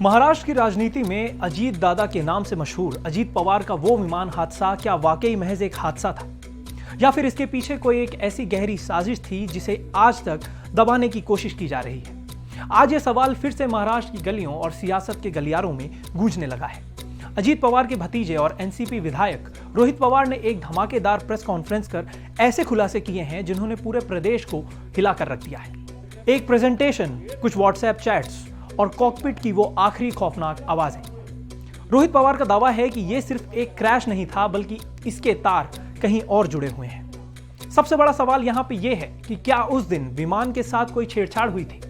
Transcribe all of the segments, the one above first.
महाराष्ट्र की राजनीति में अजीत दादा के नाम से मशहूर अजीत पवार का वो विमान हादसा क्या वाकई महज एक हादसा था, या फिर इसके पीछे कोई एक ऐसी गहरी साजिश थी जिसे आज तक दबाने की कोशिश की जा रही है। आज ये सवाल फिर से महाराष्ट्र की गलियों और सियासत के गलियारों में गूंजने लगा है। अजीत पवार के भतीजे और एनसीपी विधायक रोहित पवार ने एक धमाकेदार प्रेस कॉन्फ्रेंस कर ऐसे खुलासे किए हैं जिन्होंने पूरे प्रदेश को हिलाकर रख दिया है। एक प्रेजेंटेशन, कुछ व्हाट्सएप चैट्स और कॉकपिट की वो आखिरी खौफनाक आवाजें। रोहित पवार का दावा है कि ये सिर्फ एक क्रैश नहीं था, बल्कि इसके तार कहीं और जुड़े हुए हैं। सबसे बड़ा सवाल यहाँ पे ये है कि क्या उस दिन विमान के साथ कोई छेड़छाड़ हुई थी।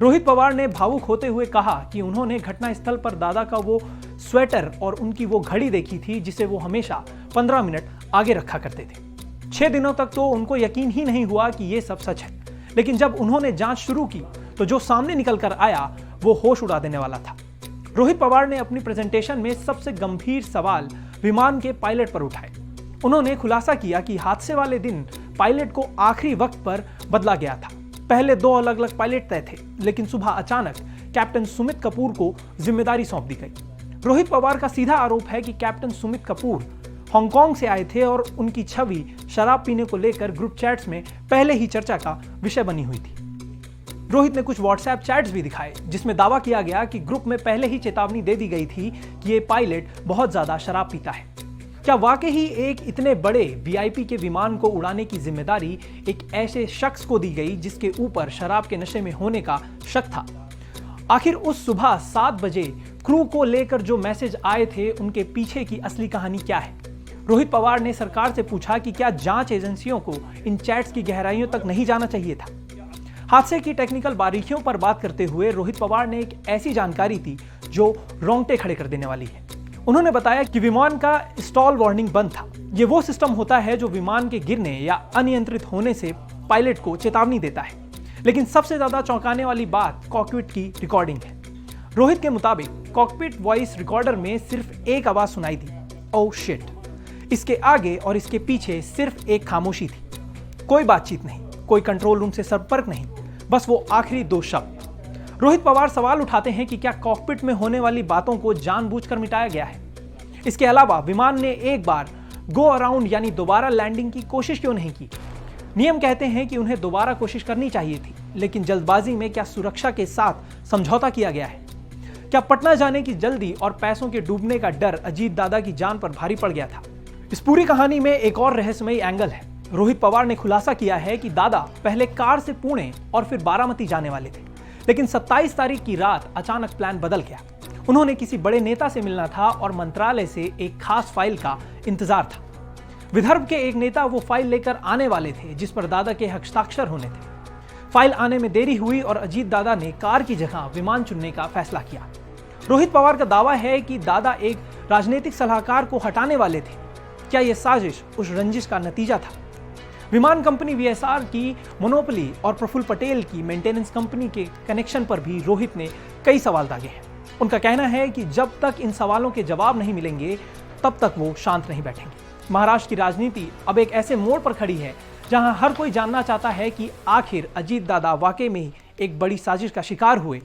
रोहित पवार ने भावुक होते हुए कहा कि उन्होंने घटनास्थल पर दादा का वो स्वेटर और उनकी वो घड़ी देखी थी जिसे वो हमेशा 15 मिनट आगे रखा करते थे। 6 दिनों तक तो उनको यकीन ही नहीं हुआ कि ये सब सच है, लेकिन जब उन्होंने जांच शुरू की तो जो सामने निकल कर आया वो होश उड़ा देने वाला था। रोहित पवार ने अपनी प्रेजेंटेशन में सबसे गंभीर सवाल विमान के पायलट पर उठाए। उन्होंने खुलासा किया कि हादसे वाले दिन पायलट को आखिरी वक्त पर बदला गया था। पहले 2 अलग अलग पायलट तय थे, लेकिन सुबह अचानक कैप्टन सुमित कपूर को जिम्मेदारी सौंप दी गई। रोहित पवार का सीधा आरोप है कि कैप्टन सुमित कपूर हांगकांग से आए थे और उनकी छवि शराब पीने को लेकर ग्रुप चैट्स में पहले ही चर्चा का विषय बनी हुई थी। रोहित ने कुछ व्हाट्सएप चैट्स भी दिखाए जिसमें दावा किया गया कि ग्रुप में पहले ही चेतावनी दे दी गई थी कि ये पायलट बहुत ज्यादा शराब पीता है। क्या वाकई ही एक इतने बड़े वीआईपी के विमान को उड़ाने की जिम्मेदारी एक ऐसे शख्स को दी गई जिसके ऊपर शराब के नशे में होने का शक था? आखिर उस सुबह 7 बजे क्रू को लेकर जो मैसेज आए थे उनके पीछे की असली कहानी क्या है? रोहित पवार ने सरकार से पूछा कि क्या जांच एजेंसियों को इन चैट्स की गहराइयों तक नहीं जाना चाहिए था। हादसे की टेक्निकल बारीकियों पर बात करते हुए रोहित पवार ने एक ऐसी जानकारी दी जो रोंगटे खड़े कर देने वाली है। उन्होंने बताया कि विमान का स्टॉल वार्निंग बंद था। ये वो सिस्टम होता है जो विमान के गिरने या अनियंत्रित होने से पायलट को चेतावनी देता है। लेकिन सबसे ज्यादा चौंकाने वाली बात कॉकपिट की रिकॉर्डिंग है। रोहित के मुताबिक कॉकपिट वॉइस रिकॉर्डर में सिर्फ एक आवाज सुनाई दी, ओह शिट। इसके आगे और इसके पीछे सिर्फ एक खामोशी थी। कोई बातचीत नहीं, कोई कंट्रोल रूम से संपर्क नहीं, बस वो आखिरी 2 शब्द। रोहित पवार सवाल उठाते हैं कि क्या कॉकपिट में होने वाली बातों को जानबूझकर मिटाया गया है। इसके अलावा विमान ने एक बार गो अराउंड यानी दोबारा लैंडिंग की कोशिश क्यों नहीं की? नियम कहते हैं कि उन्हें दोबारा कोशिश करनी चाहिए थी, लेकिन जल्दबाजी में क्या सुरक्षा के साथ समझौता किया गया है? क्या पटना जाने की जल्दी और पैसों के डूबने का डर अजीत दादा की जान पर भारी पड़ गया था? इस पूरी कहानी में एक और रहस्यमयी एंगल है। रोहित पवार ने खुलासा किया है कि दादा पहले कार से पुणे और फिर बारामती जाने वाले थे, लेकिन 27 तारीख की रात अचानक प्लान बदल गया। उन्होंने किसी बड़े नेता से मिलना था और मंत्रालय से एक खास फाइल का इंतजार था। विदर्भ के एक नेता वो फाइल लेकर आने वाले थे जिस पर दादा के हस्ताक्षर होने थे। फाइल आने में देरी हुई और अजीत दादा ने कार की जगह विमान चुनने का फैसला किया। रोहित पवार का दावा है कि दादा एक राजनीतिक सलाहकार को हटाने वाले थे। क्या यह साजिश उस रंजिश का नतीजा था? विमान कंपनी वीएसआर की मोनोपोली और प्रफुल्ल पटेल की मेंटेनेंस कंपनी के कनेक्शन पर भी रोहित ने कई सवाल दागे हैं। उनका कहना है कि जब तक इन सवालों के जवाब नहीं मिलेंगे तब तक वो शांत नहीं बैठेंगे। महाराष्ट्र की राजनीति अब एक ऐसे मोड़ पर खड़ी है जहां हर कोई जानना चाहता है कि आखिर अजीत दादा वाकई में एक बड़ी साजिश का शिकार हुए